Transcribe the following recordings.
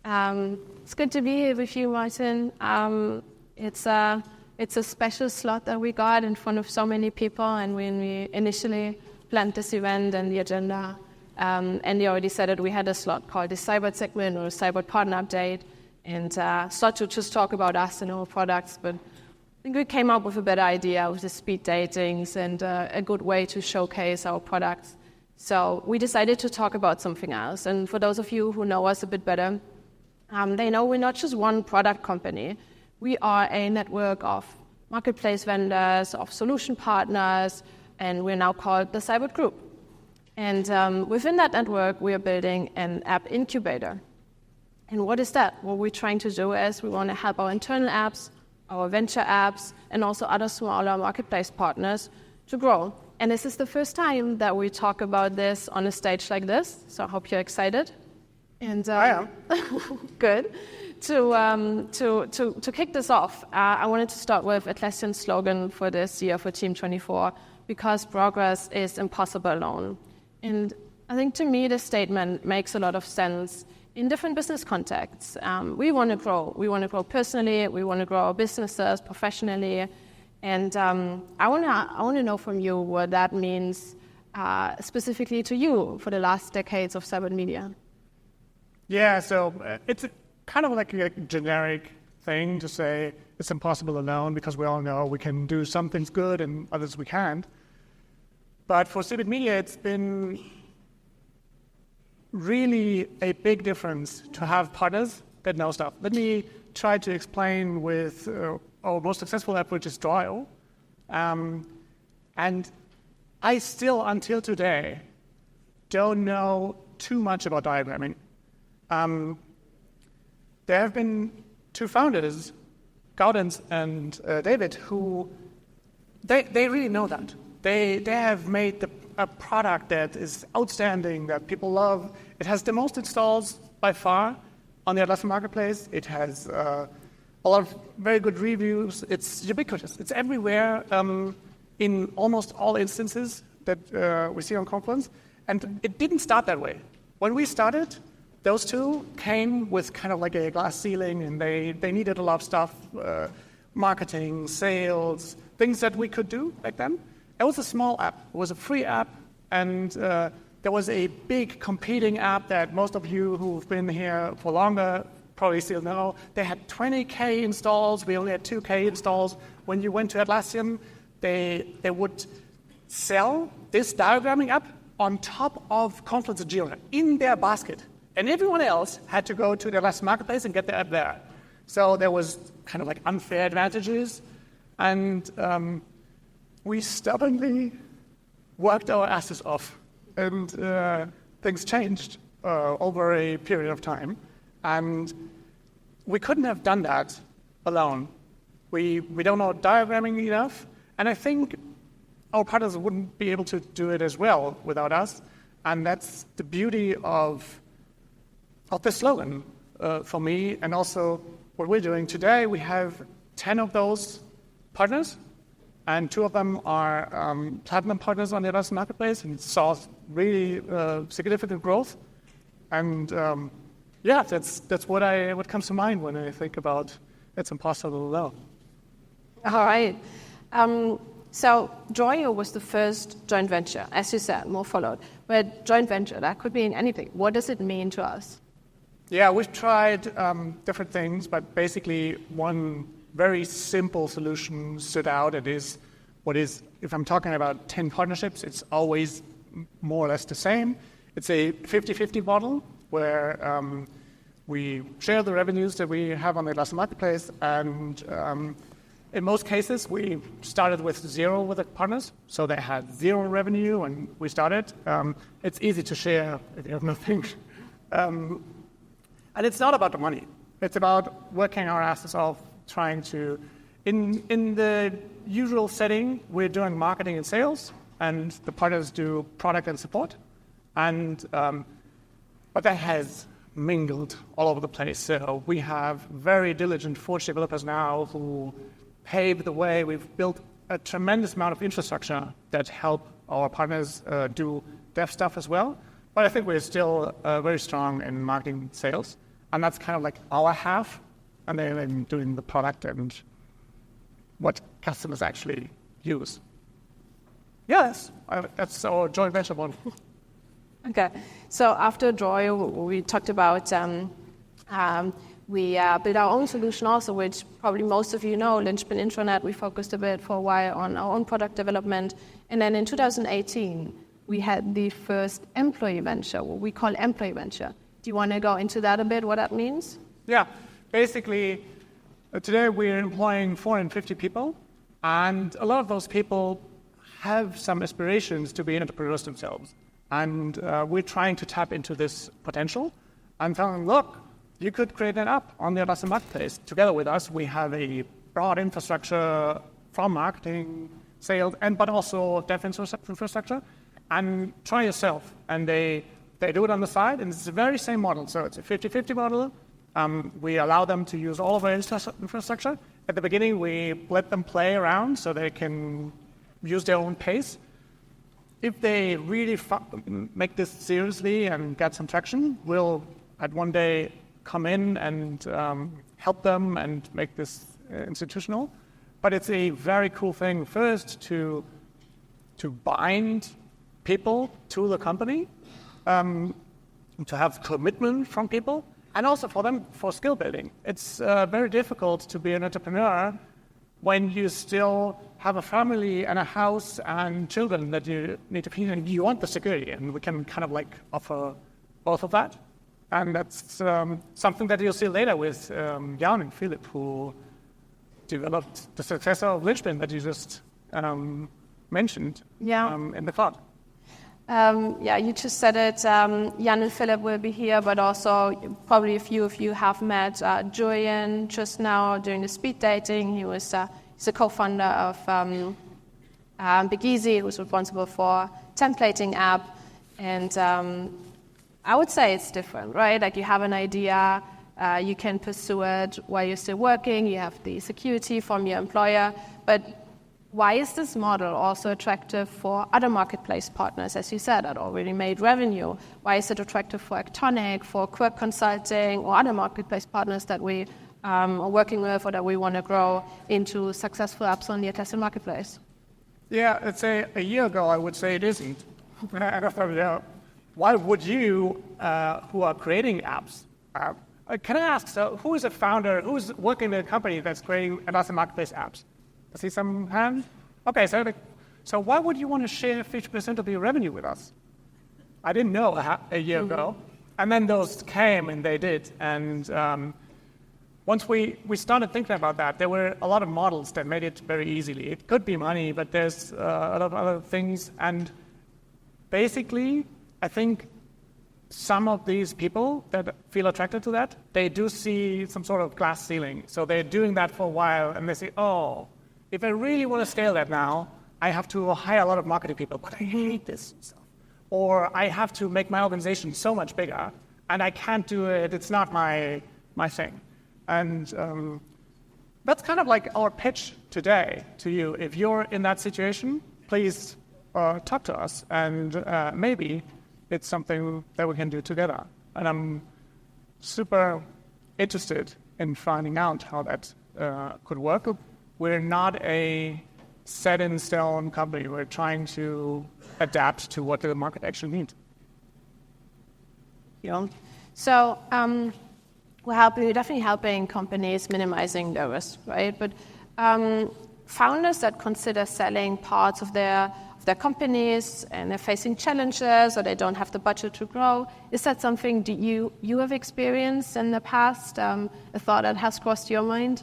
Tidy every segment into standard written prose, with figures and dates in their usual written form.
It's good to be here with you, Martin. It's a special slot that we got in front of so many people, and when we initially planned this event and the agenda, Andy already said it, we had a slot called the Seibert segment or Seibert Partner Update, and start to just talk about us and our products, but I think we came up with a better idea with the speed datings and a good way to showcase our products. So we decided to talk about something else. And for those of you who know us a bit better, they know we're not just one product company. We are a network of marketplace vendors, of solution partners, and we're now called the Seibert Group. And within that network, we are building an app incubator. And what is that? What we're trying to do is we want to help our internal apps, our venture apps, and also other smaller marketplace partners to grow. And this is the first time that we talk about this on a stage like this, so I hope you're excited. And I am. Good. To kick this off, I wanted to start with Atlassian's slogan for this year for Team 24, because progress is impossible alone. And I think to me this statement makes a lot of sense in different business contexts. We want to grow. We want to grow personally. We want to grow our businesses professionally. And I want to know from you what that means specifically to you for the last decades of Seibert Media. Yeah, so it's kind of like a generic thing to say it's impossible alone, because we all know we can do some things good and others we can't. But for Seibert Media, it's been really a big difference to have partners that know stuff. Let me try to explain with our most successful app, which is Draw.io. And I still, until today, don't know too much about diagramming. There have been two founders, Gaudens and David, who they really know that. They have made a product that is outstanding, that people love. It has the most installs by far on the Atlassian Marketplace. It has a lot of very good reviews. It's ubiquitous. It's everywhere in almost all instances that we see on Confluence. And it didn't start that way. When we started, those two came with kind of like a glass ceiling, and they needed a lot of stuff, marketing, sales, things that we could do back then. It was a small app. It was a free app, and there was a big competing app that most of you who've been here for longer probably still know. They had 20K installs. We only had 2K installs. When you went to Atlassian, they would sell this diagramming app on top of Confluence and Jira in their basket. And everyone else had to go to the Atlassian Marketplace and get the app there. So there was kind of like unfair advantages. And we stubbornly worked our asses off, and things changed over a period of time. And we couldn't have done that alone. We don't know diagramming enough, and I think our partners wouldn't be able to do it as well without us. And that's the beauty of the slogan for me, and also what we're doing today. We have 10 of those partners, and 2 of them are platinum partners on the Atlassian Marketplace, and saw really significant growth. And yeah, that's what comes to mind when I think about it's impossible alone. All right. So Draw.io was the first joint venture, as you said, more followed. But joint venture, that could mean anything. What does it mean to us? Yeah, we've tried different things, but basically one very simple solution stood out. It is what is, if I'm talking about 10 partnerships, it's always more or less the same. It's a 50-50 model where we share the revenues that we have on the Atlassian Marketplace, and in most cases, we started with 0 with the partners, so they had 0 revenue when we started. It's easy to share if you have nothing. And it's not about the money. It's about working our asses off, trying to, in the usual setting, we're doing marketing and sales, and the partners do product and support. And but that has mingled all over the place. So we have very diligent Forge developers now who pave the way. We've built a tremendous amount of infrastructure that help our partners do dev stuff as well. But I think we're still very strong in marketing and sales. And that's kind of like our half, and they're doing the product and what customers actually use. Yes, that's our joint venture model. Okay, so after Joy, we talked about we built our own solution also, which probably most of you know, Lynchpin Intranet. We focused a bit for a while on our own product development. And then in 2018, we had the first employee venture, what we call employee venture. Do you want to go into that a bit, what that means? Yeah, basically, today we're employing 450 people, and a lot of those people have some aspirations to be entrepreneurs themselves. And we're trying to tap into this potential and telling them, look, you could create an app on the Atlassian Marketplace. Together with us, we have a broad infrastructure from marketing, sales, but also dev infrastructure. And try yourself. And they do it on the side, and it's the very same model. So it's a 50-50 model. We allow them to use all of our infrastructure. At the beginning, we let them play around so they can use their own pace. If they really make this seriously and get some traction, we'll at one day come in and help them and make this institutional. But it's a very cool thing first to bind people to the company, to have commitment from people, and also for them for skill building. It's very difficult to be an entrepreneur when you still have a family and a house and children that you need to feed, and you want the security, and we can kind of like offer both of that. And that's something that you'll see later with Jan and Philip, who developed the successor of Lynchpin that you just mentioned in the cloud. You just said it. Jan and Philip will be here, but also probably a few of you have met Julian just now during the speed dating. He's a co-founder of Big Easy, who's responsible for templating app. And I would say it's different, right? Like you have an idea, you can pursue it while you're still working, you have the security from your employer, but why is this model also attractive for other marketplace partners, as you said, that already made revenue? Why is it attractive for Actonic, for Quirk Consulting, or other marketplace partners that we are working with or that we want to grow into successful apps on the Atlassian Marketplace? Yeah, let's say a year ago, I would say it isn't. And I thought, why would you, who are creating apps, can I ask, so who is a founder, who's working in a company that's creating Atlassian Marketplace apps? I see some hands. Okay, so why would you want to share 50% of your revenue with us? I didn't know a year ago. And then those came, and they did. And once we started thinking about that, there were a lot of models that made it very easily. It could be money, but there's a lot of other things. And basically, I think some of these people that feel attracted to that, they do see some sort of glass ceiling. So they're doing that for a while, and they say, oh, if I really want to scale that now, I have to hire a lot of marketing people, but I hate this stuff. Or I have to make my organization so much bigger, and I can't do it. It's not my thing. And that's kind of like our pitch today to you. If you're in that situation, please talk to us, and maybe it's something that we can do together. And I'm super interested in finding out how that could work. We're not a set-in-stone company. We're trying to adapt to what the market actually needs. Yeah. So we're definitely helping companies minimizing their risk, right? But founders that consider selling parts of their companies and they're facing challenges or they don't have the budget to grow, is that something you have experienced in the past, a thought that has crossed your mind?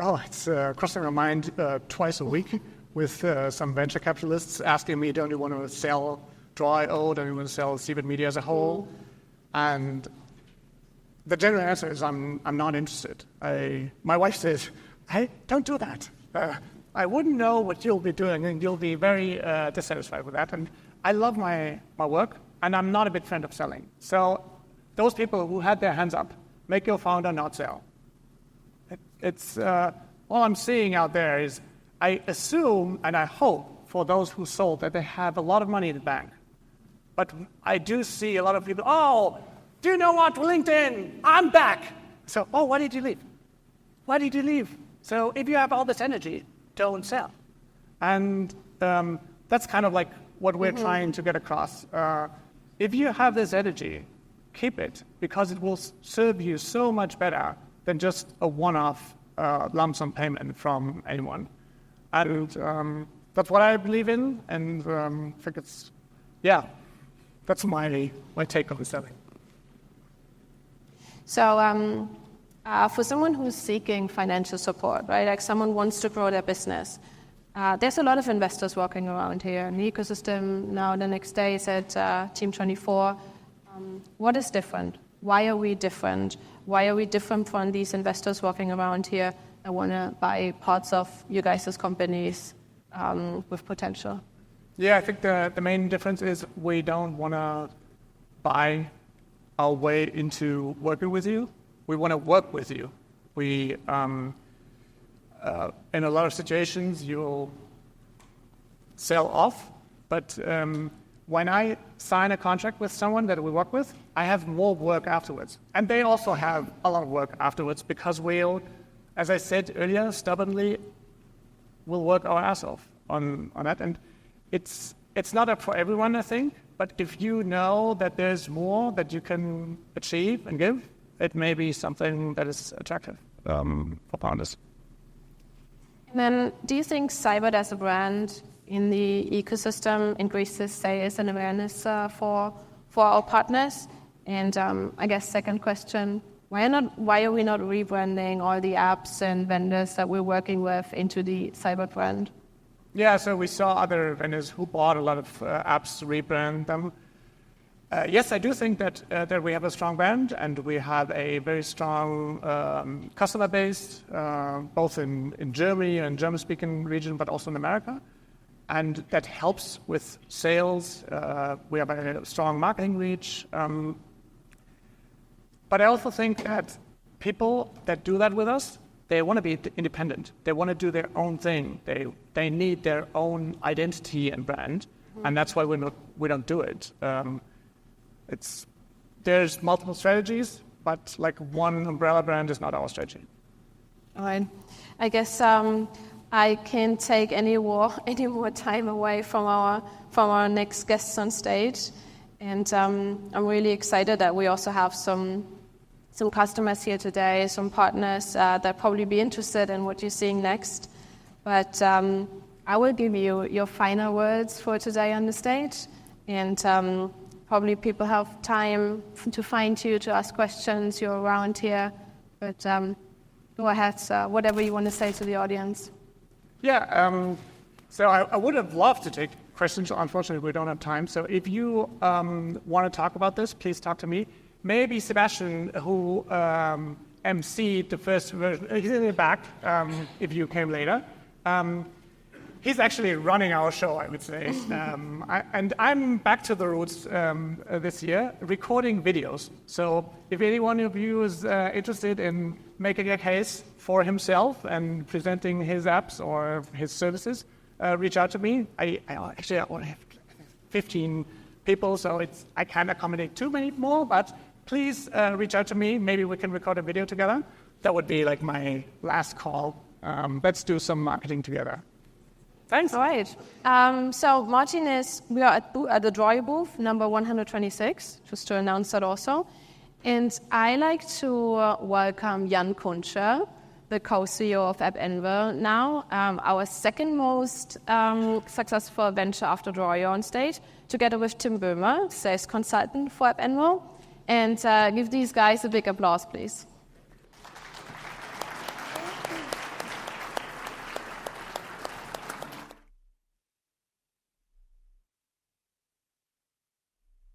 Oh, it's crossing my mind twice a week with some venture capitalists asking me, don't you want to sell Draw.io, don't you want to sell Seibert Media as a whole? And the general answer is I'm not interested. My wife says, hey, don't do that. I wouldn't know what you'll be doing, and you'll be very dissatisfied with that. And I love my work, and I'm not a big fan of selling. So those people who had their hands up, make your founder not sell. It's all I'm seeing out there is I assume and I hope for those who sold that they have a lot of money in the bank. But I do see a lot of people, do you know what, LinkedIn, I'm back. So, oh, why did you leave? Why did you leave? So if you have all this energy, don't sell. And that's kind of like what we're trying to get across. If you have this energy, keep it, because it will serve you so much better than just a one-off lump sum payment from anyone. And that's what I believe in, and I think it's, that's my take on the selling. So for someone who's seeking financial support, right, like someone wants to grow their business, there's a lot of investors walking around here in the ecosystem. Now the next day is at Team 24. What is different? Why are we different? Why are we different from these investors walking around here that want to buy parts of you guys' companies with potential? Yeah, I think the main difference is we don't want to buy our way into working with you. We want to work with you. We, in a lot of situations, you'll sell off, but when I sign a contract with someone that we work with, I have more work afterwards. And they also have a lot of work afterwards, because we'll, as I said earlier, stubbornly, we'll work our ass off on that. And it's not for everyone, I think, but if you know that there's more that you can achieve and give, it may be something that is attractive for founders. And then, do you think Seibert as a brand in the ecosystem increases sales and awareness for our partners? And I guess second question, why are we not rebranding all the apps and vendors that we're working with into the Seibert brand? Yeah, so we saw other vendors who bought a lot of apps to rebrand them. Yes, I do think that we have a strong brand, and we have a very strong customer base, both in Germany and German-speaking region, but also in America. And that helps with sales. We have a strong marketing reach. But I also think that people that do that with us, they want to be independent. They want to do their own thing. They need their own identity and brand, and that's why we don't do it. There's multiple strategies, but like one umbrella brand is not our strategy. All right. I guess I can't take any more time away from our next guests on stage, and I'm really excited that we also have some customers here today, some partners that probably be interested in what you're seeing next. But I will give you your final words for today on the stage, and probably people have time to find you, to ask questions. You're around here, but go ahead, whatever you want to say to the audience. Yeah, so I would have loved to take questions. Unfortunately, we don't have time. So if you want to talk about this, please talk to me. Maybe Sebastian, who emceed the first version, he's in the back if you came later. He's actually running our show, I would say. And I'm back to the roots this year, recording videos. So if any one of you is interested in making a case for himself and presenting his apps or his services, reach out to me. I only have 15 people, so I can't accommodate too many more, but please reach out to me. Maybe we can record a video together. That would be like my last call. Let's do some marketing together. Thanks. All right. So Martin we are at the Draw booth, number 126, just to announce that also. And I like to welcome Jan Kuntscher, the co-CEO of AppAnvil now, our second most successful venture after Draw on stage, together with Tim Böhmer, sales consultant for AppAnvil. And give these guys a big applause, please.